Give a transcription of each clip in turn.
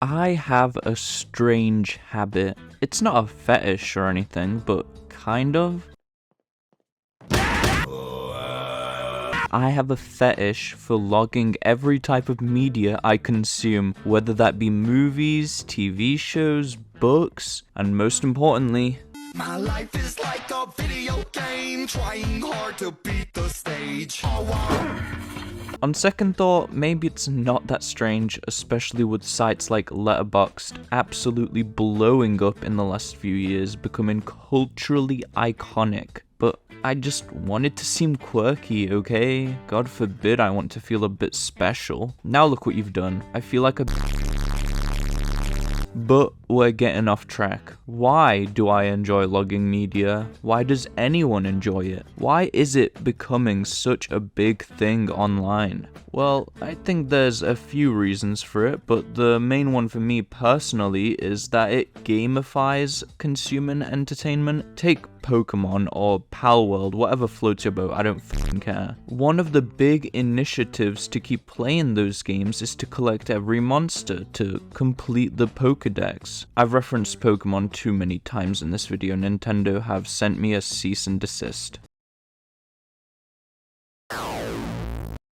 I have a strange habit. It's not a fetish or anything, but kind of. I have a fetish for logging every type of media I consume, whether that be movies, TV shows, books, and most importantly, my life is like a video game, trying hard to beat the stage. On second thought, maybe it's not that strange, especially with sites like Letterboxd absolutely blowing up in the last few years, becoming culturally iconic. But I just wanted to seem quirky, okay? God forbid I want to feel a bit special. Now look what you've done. I feel like a But we're getting off track. Why do I enjoy logging media? Why does anyone enjoy it? Why is it becoming such a big thing online? Well, I think there's a few reasons for it, but the main one for me personally is that it gamifies consuming entertainment. Take Pokemon or Palworld, whatever floats your boat, I don't fucking care. One of the big initiatives to keep playing those games is to collect every monster to complete the Pokédex. I've referenced Pokemon too many times in this video. Nintendo have sent me a cease and desist.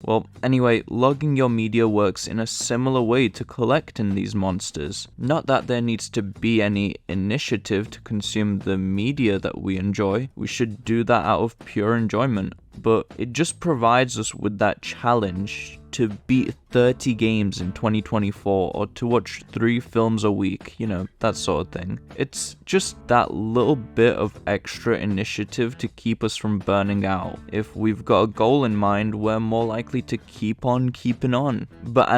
Well, anyway, logging your media works in a similar way to collecting these monsters. Not that there needs to be any initiative to consume the media that we enjoy, we should do that out of pure enjoyment, but it just provides us with that challenge to beat 30 games in 2024 or to watch 3 films a week, you know, that sort of thing. It's just that little bit of extra initiative to keep us from burning out. If we've got a goal in mind, we're more likely to keep on keeping on. But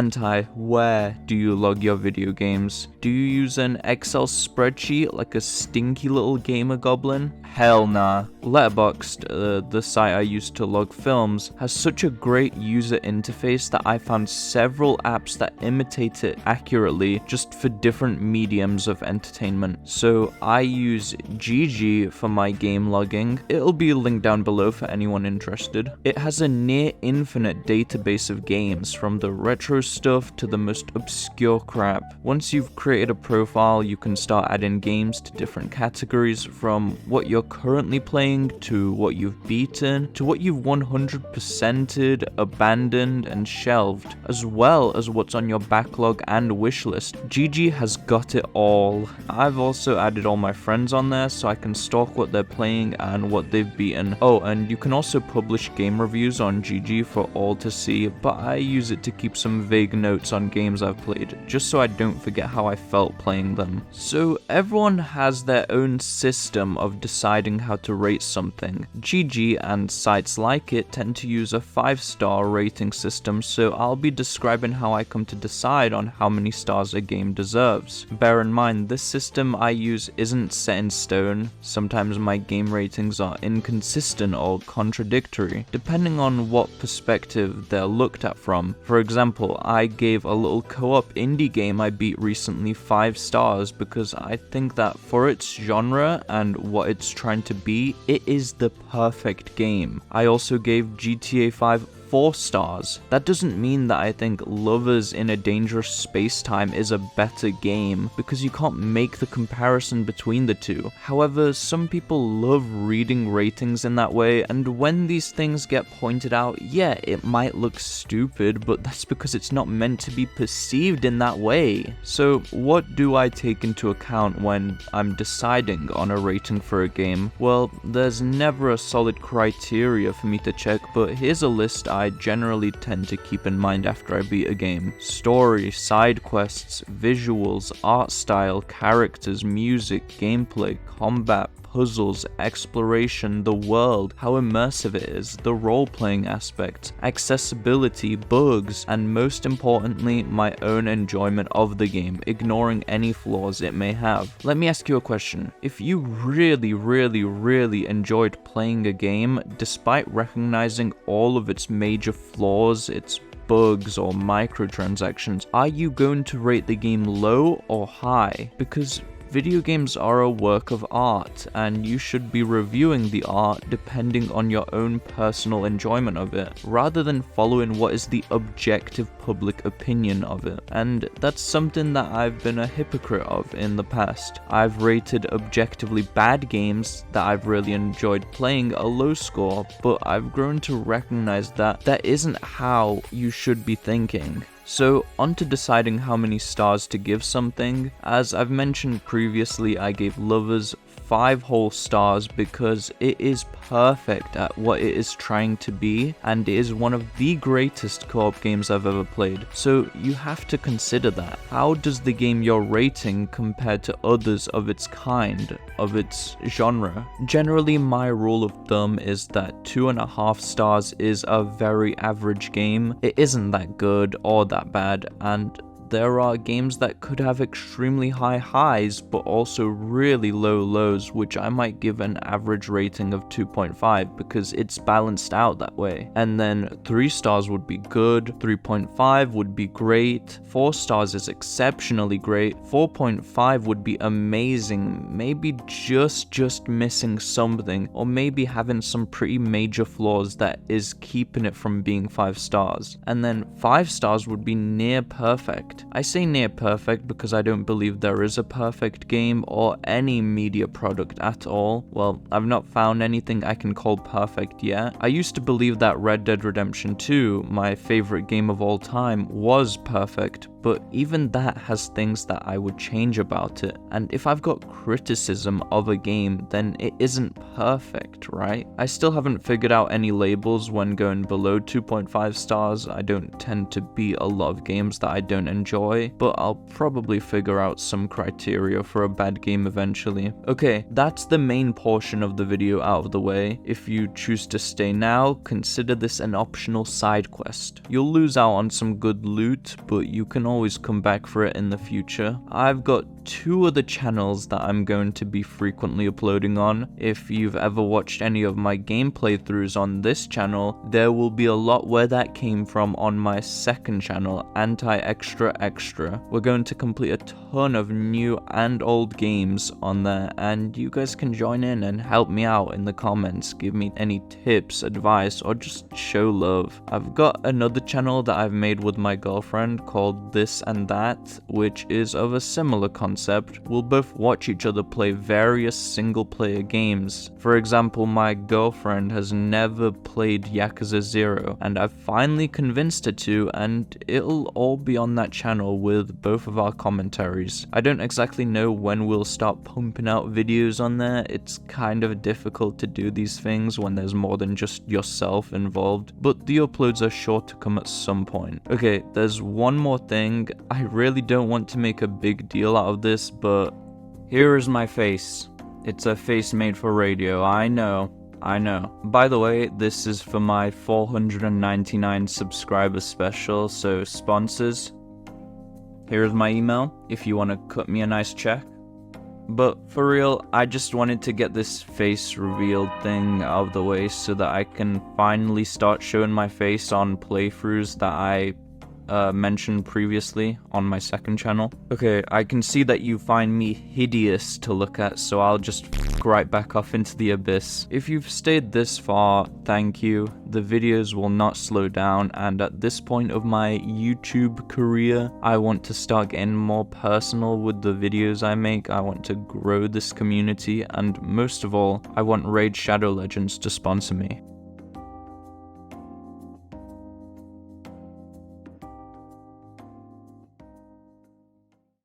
where do you log your video games? Do you use an Excel spreadsheet like a stinky little gamer goblin? Hell nah. Letterboxd, the site I use to log films, has such a great user interface that I found several apps that imitate it accurately, just for different mediums of entertainment. So I use GG for my game logging. It'll be linked down below for anyone interested. It has a near infinite database of games, from the retro stuff to the most obscure crap. Once you've created a profile, you can start adding games to different categories, from what you're currently playing to what you've beaten to what you've 100%ed, abandoned, and shelved, as well as what's on your backlog and wishlist. GG has got it all. I've also added all my friends on there so I can stalk what they're playing and what they've beaten. Oh, and you can also publish game reviews on GG for all to see, but I use it to keep some vague notes on games I've played, just so I don't forget how I felt playing them. So everyone has their own system of deciding how to rate something. GG and sites like it tend to use a 5-star rating system, so I'll be describing how I come to decide on how many stars a game deserves. Bear in mind, this system I use isn't set in stone. Sometimes my game ratings are inconsistent or contradictory, depending on what perspective they're looked at from. For example, I gave a little co-op indie game I beat recently 5 stars because I think that for its genre and what it's trying to be, it is the perfect game. I also gave GTA 5 4 stars. That doesn't mean that I think Lovers in a Dangerous Space-Time is a better game, because you can't make the comparison between the two. However, some people love reading ratings in that way, and when these things get pointed out, yeah, it might look stupid, but that's because it's not meant to be perceived in that way. So what do I take into account when I'm deciding on a rating for a game? Well, there's never a solid criteria for me to check, but here's a list I generally tend to keep in mind after I beat a game. Story, side quests, visuals, art style, characters, music, gameplay, combat, puzzles, exploration, the world, how immersive it is, the role-playing aspect, accessibility, bugs, and most importantly, my own enjoyment of the game, ignoring any flaws it may have. Let me ask you a question. If you really enjoyed playing a game, despite recognizing all of its major flaws, its bugs or microtransactions, are you going to rate the game low or high? Because Video games are a work of art, and you should be reviewing the art depending on your own personal enjoyment of it, rather than following what is the objective public opinion of it. And that's something that I've been a hypocrite of in the past. I've rated objectively bad games that I've really enjoyed playing a low score, but I've grown to recognize that that isn't how you should be thinking. So, on to deciding how many stars to give something. As I've mentioned previously, I gave Lovers 5 whole stars because it is perfect at what it is trying to be, and it is one of the greatest co-op games I've ever played. So you have to consider that. How does the game you're rating compare to others of its kind, of its genre? Generally, my rule of thumb is that 2.5 stars is a very average game. It isn't that good or that bad, and there are games that could have extremely high highs but also really low lows, which I might give an average rating of 2.5 because it's balanced out that way. And then 3 stars would be good, 3.5 would be great, 4 stars is exceptionally great, 4.5 would be amazing, maybe just missing something, or maybe having some pretty major flaws that is keeping it from being 5 stars. And then 5 stars would be near perfect. I say near perfect because I don't believe there is a perfect game or any media product at all. Well, I've not found anything I can call perfect yet. I used to believe that Red Dead Redemption 2, my favorite game of all time, was perfect, but even that has things that I would change about it. And if I've got criticism of a game, then it isn't perfect, right? I still haven't figured out any labels when going below 2.5 stars. I don't tend to beat a lot of games that I don't enjoy, but I'll probably figure out some criteria for a bad game eventually. Okay, that's the main portion of the video out of the way. If you choose to stay now, consider this an optional side quest. You'll lose out on some good loot, but you can always come back for it in the future. I've got 2 other channels that I'm going to be frequently uploading on. If you've ever watched any of my game playthroughs on this channel, there will be a lot where that came from on my second channel, antiXTRA. We're going to complete a ton of new and old games on there, and you guys can join in and help me out in the comments, give me any tips, advice, or just show love. I've got another channel that I've made with my girlfriend called This and That, which is of a similar concept. We'll both watch each other play various single-player games. For example, my girlfriend has never played Yakuza 0, and I've finally convinced her to, and it'll all be on that channel with both of our commentaries. I don't exactly know when we'll start pumping out videos on there. It's kind of difficult to do these things when there's more than just yourself involved, but the uploads are sure to come at some point. Okay, there's one more thing. I really don't want to make a big deal out of this, but here is my face. It's a face made for radio, I know. By the way, this is for my 499 subscriber special, so sponsors, here's my email if you want to cut me a nice check. But for real, I just wanted to get this face revealed thing out of the way so that I can finally start showing my face on playthroughs that I mentioned previously on my second channel. Okay, I can see that you find me hideous to look at, so I'll just right back off into the abyss. If you've stayed this far, thank you. The videos will not slow down, and at this point of my YouTube career, I want to start getting more personal with the videos I make. I want to grow this community, and most of all, I want Raid Shadow Legends to sponsor me.